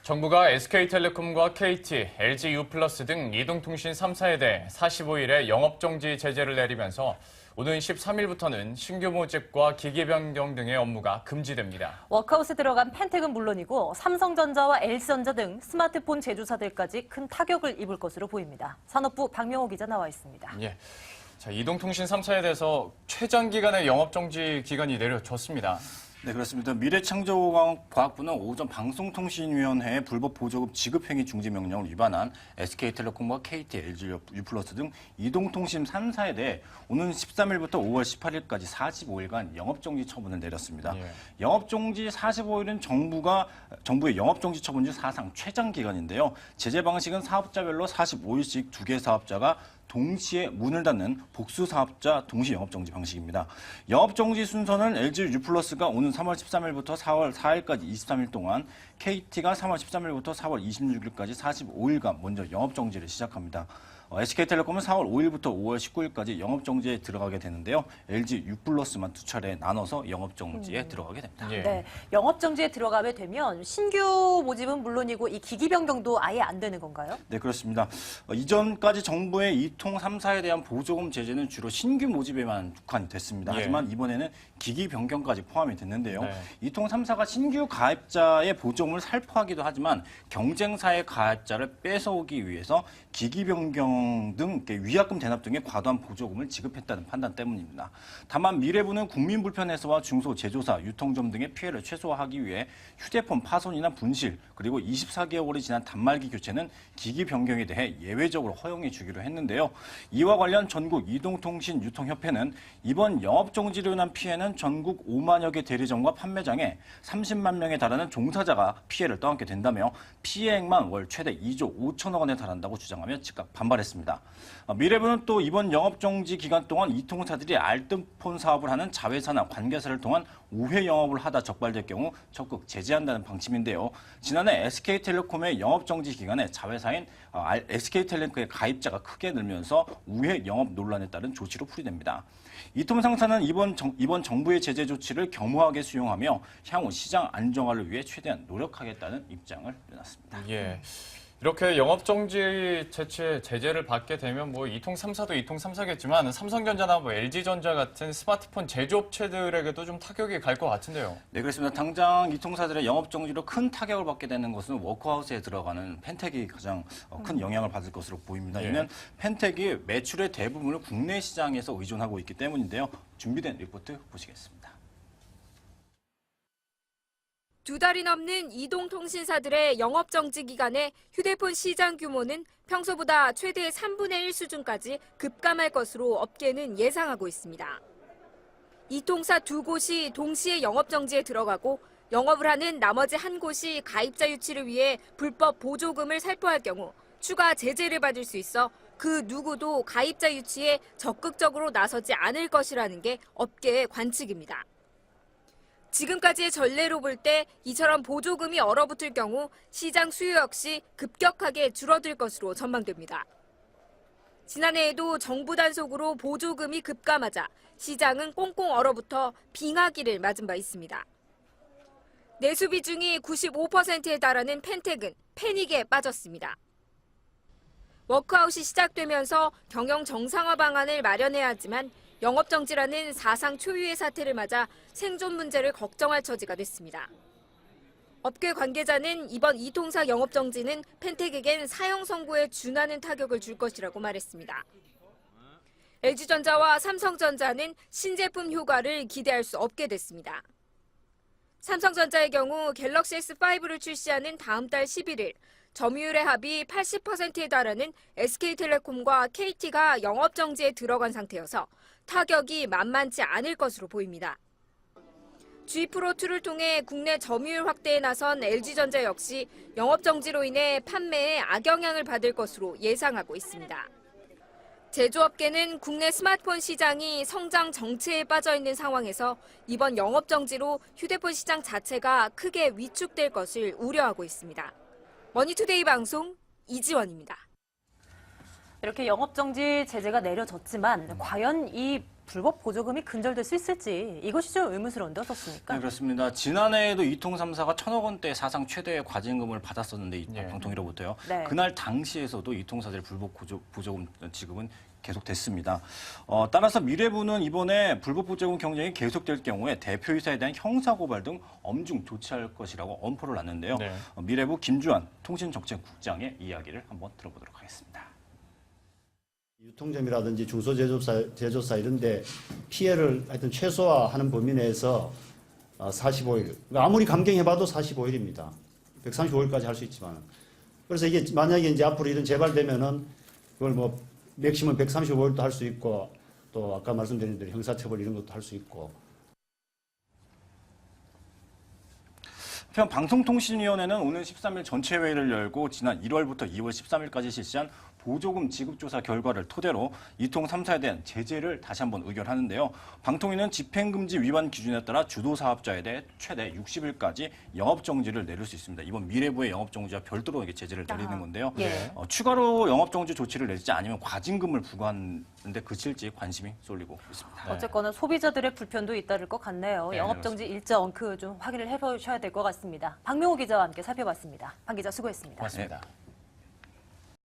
정부가 SK텔레콤과 KT, LG유플러스 등 이동통신 3사에 대해 45일에 영업정지 제재를 내리면서 오는 13일부터는 신규 모집과 기기 변경 등의 업무가 금지됩니다. 워크아웃에 들어간 펜텍은 물론이고 삼성전자와 LG전자 등 스마트폰 제조사들까지 큰 타격을 입을 것으로 보입니다. 산업부 박명호 기자 나와 있습니다. 예. 자, 이동통신 3사에 대해서 최장 기간의 영업정지 기간이 내려졌습니다. 네, 그렇습니다. 미래창조과학부는 오전 방송통신위원회의 불법 보조금 지급행위 중지 명령을 위반한 SK텔레콤과 KT, LG유플러스 등 이동통신 3사에 대해 오는 13일부터 5월 18일까지 45일간 영업정지 처분을 내렸습니다. 예. 영업정지 45일은 정부의 영업정지 처분 중 사상 최장 기간인데요. 제재 방식은 사업자별로 45일씩 2개 사업자가 동시에 문을 닫는 복수 사업자 동시 영업정지 방식입니다. 영업정지 순서는 LG유플러스가 오는 3월 13일부터 4월 4일까지 23일 동안, KT가 3월 13일부터 4월 26일까지 45일간 먼저 영업정지를 시작합니다. SK텔레콤은 4월 5일부터 5월 19일까지 영업정지에 들어가게 되는데요. LG유플러스만 2차례 나눠서 영업정지에 들어가게 됩니다. 예. 네, 영업정지에 들어가게 되면 신규 모집은 물론이고 이 기기 변경도 아예 안 되는 건가요? 네, 그렇습니다. 이전까지 정부의 이통 3사에 대한 보조금 제재는 주로 신규 모집에만 국한이 됐습니다. 예. 하지만 이번에는 기기 변경까지 포함이 됐는데요. 네. 이통 3사가 신규 가입자의 보조금을 살포하기도 하지만 경쟁사의 가입자를 뺏어오기 위해서 기기 변경 등 위약금 대납 등의 과도한 보조금을 지급했다는 판단 때문입니다. 다만 미래부는 국민 불편 해소와 중소 제조사, 유통점 등의 피해를 최소화하기 위해 휴대폰 파손이나 분실, 그리고 24개월이 지난 단말기 교체는 기기 변경에 대해 예외적으로 허용해 주기로 했는데요. 이와 관련 전국 이동통신 유통협회는 이번 영업정지로 인한 피해는 전국 5만여 개 대리점과 판매장에 30만 명에 달하는 종사자가 피해를 떠안게 된다며 피해액만 월 최대 2조 5천억 원에 달한다고 주장하며 즉각 반발했습니다. 미래부는 또 이번 영업정지 기간 동안 이통사들이 알뜰폰 사업을 하는 자회사나 관계사를 통한 우회 영업을 하다 적발될 경우 적극 제재한다는 방침인데요. 지난해 SK텔레콤의 영업정지 기간에 자회사인 SK텔레콤의 가입자가 크게 늘면서 우회 영업 논란에 따른 조치로 풀이됩니다. 이통 상사는 이번 정부의 제재 조치를 겸허하게 수용하며 향후 시장 안정화를 위해 최대한 노력하겠다는 입장을 내놨습니다. 예. 이렇게 영업정지 제재를 받게 되면 뭐 이통 3사도 이통 3사겠지만 삼성전자나 뭐 LG전자 같은 스마트폰 제조업체들에게도 좀 타격이 갈 것 같은데요. 네, 그렇습니다. 당장 이통사들의 영업정지로 큰 타격을 받게 되는 것은 워크하우스에 들어가는 펜텍이 가장 큰 영향을 받을 것으로 보입니다. 예. 이는 펜텍이 매출의 대부분을 국내 시장에서 의존하고 있기 때문인데요. 준비된 리포트 보시겠습니다. 2달이 넘는 이동통신사들의 영업정지 기간에 휴대폰 시장 규모는 평소보다 최대 3분의 1 수준까지 급감할 것으로 업계는 예상하고 있습니다. 이통사 2곳이 동시에 영업정지에 들어가고 영업을 하는 나머지 1곳이 가입자 유치를 위해 불법 보조금을 살포할 경우 추가 제재를 받을 수 있어 그 누구도 가입자 유치에 적극적으로 나서지 않을 것이라는 게 업계의 관측입니다. 지금까지의 전례로 볼 때 이처럼 보조금이 얼어붙을 경우 시장 수요 역시 급격하게 줄어들 것으로 전망됩니다. 지난해에도 정부 단속으로 보조금이 급감하자 시장은 꽁꽁 얼어붙어 빙하기를 맞은 바 있습니다. 내수 비중이 95%에 달하는 펜텍은 패닉에 빠졌습니다. 워크아웃이 시작되면서 경영 정상화 방안을 마련해야 하지만 영업정지라는 사상 초유의 사태를 맞아 생존 문제를 걱정할 처지가 됐습니다. 업계 관계자는 이번 이통사 영업정지는 펜텍에겐 사형 선고에 준하는 타격을 줄 것이라고 말했습니다. LG전자와 삼성전자는 신제품 효과를 기대할 수 없게 됐습니다. 삼성전자의 경우 갤럭시 S5를 출시하는 다음 달 11일 점유율의 합이 80%에 달하는 SK텔레콤과 KT가 영업정지에 들어간 상태여서 타격이 만만치 않을 것으로 보입니다. G 프로2를 통해 국내 점유율 확대에 나선 LG전자 역시 영업정지로 인해 판매에 악영향을 받을 것으로 예상하고 있습니다. 제조업계는 국내 스마트폰 시장이 성장 정체에 빠져 있는 상황에서 이번 영업정지로 휴대폰 시장 자체가 크게 위축될 것을 우려하고 있습니다. 머니투데이 방송 이지원입니다. 이렇게 영업정지 제재가 내려졌지만 과연 이 불법 보조금이 근절될 수 있을지 이것이 좀 의문스러운데 어떻습니까? 네, 그렇습니다. 지난해에도 이통 3사가 1,000억 원대 사상 최대의 과징금을 받았었는데 예. 방통위로부터요. 네. 그날 당시에서도 이통사들 불법 보조금 지급은 계속됐습니다. 따라서 미래부는 이번에 불법 보조금 경쟁이 계속될 경우에 대표이사에 대한 형사고발 등 엄중 조치할 것이라고 엄포를 놨는데요. 네. 미래부 김주환 통신정책국장의 이야기를 한번 들어보도록 하겠습니다. 유통점이라든지 중소제조사 이런 데 피해를 하여튼 최소화하는 범위 내에서 45일. 아무리 감경해봐도 45일입니다. 135일까지 할 수 있지만. 그래서 이게 만약에 이제 앞으로 이런 재발되면은 그걸 뭐 맥시멈 135일도 할 수 있고 또 아까 말씀드린 대로 형사처벌 이런 것도 할 수 있고. 한편 방송통신위원회는 오늘 13일 전체 회의를 열고 지난 1월부터 2월 13일까지 실시한 보조금 지급 조사 결과를 토대로 이통 3사에 대한 제재를 다시 한번 의결하는데요. 방통위는 집행금지 위반 기준에 따라 주도 사업자에 대해 최대 60일까지 영업정지를 내릴 수 있습니다. 이번 미래부의 영업정지와 별도로 이게 제재를 내리는 건데요. 예. 추가로 영업정지 조치를 내릴지 아니면 과징금을 부과하는데 그칠지 관심이 쏠리고 있습니다. 어쨌거나 소비자들의 불편도 잇따를 것 같네요. 네, 영업정지 일정 좀 확인을 해보셔야 될 것 같습니다. 박명호 기자와 함께 살펴봤습니다. 박 기자 수고했습니다. 고맙습니다. 네.